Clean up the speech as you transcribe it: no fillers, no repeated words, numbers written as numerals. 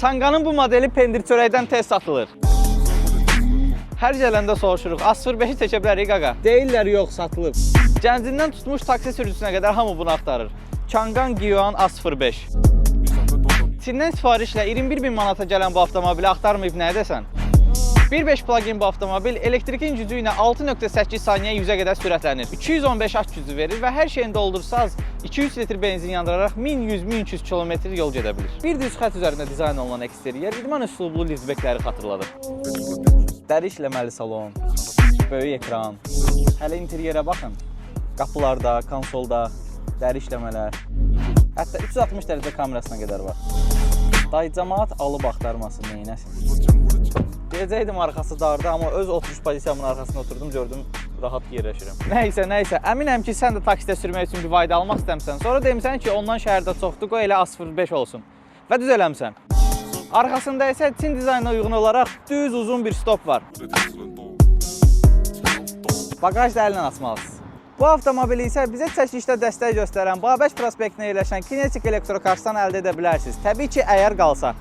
Çanqanın bu modeli pendir çörəkdən tez satılır. Hər gələndə soruşuruq, A05-i çəkə bilərik qaqa? Deyirlər yox, satılıb. Gəncindən tutmuş taksi sürücüsünə qədər hamı bunu axtarır. Changan Guiyuan A05. Çindən sifarişlə 21.000 manata gələn bu avtomobili axtarmayıb nə edəsən? 1.5 plug-in bu avtomobil elektrikin gücü ilə 6.8 saniyə 100-ə qədər sürətlənir. 215 at gücü verir və hər şeyini doldursaz 200 litr benzin yandıraraq 1100-1200 km yol gedə bilir. Bir düz xət üzərində dizayn olunan eksteryer idman üslublu liftbekləri xatırladır. Dəri işləməli salon, böyük ekran. Hələ interyerə baxın. Qapılarda, konsolda dəri işləmələr. Hətta 360 dərəcə kamerasına qədər var. Day cəmaat alıb axtarmasın, neynəsin? Deyəcəkdim arxası dardı, amma öz oturuş pozisiyamın arxasında oturdum, gördüm, rahat yerləşirəm. Nəysə, əminəm ki, sən də taksidə sürmək üçün bir vayda almaq istəmsən. Sonra demişsən ki, ondan şəhərdə çoxdur, qoy elə A05 olsun. Və düz eləmsən. Arxasında isə Çin dizaynına uyğun olaraq düz uzun bir stop var. Bagaj da əllə açmalısınız. Bu avtomobili isə bizə çəkilişdə dəstək göstərən Babək prospektinə yerləşən Kinetik Elektrokarsdan əldə edə bilərsiniz. Təbii ki, əgər qalsa.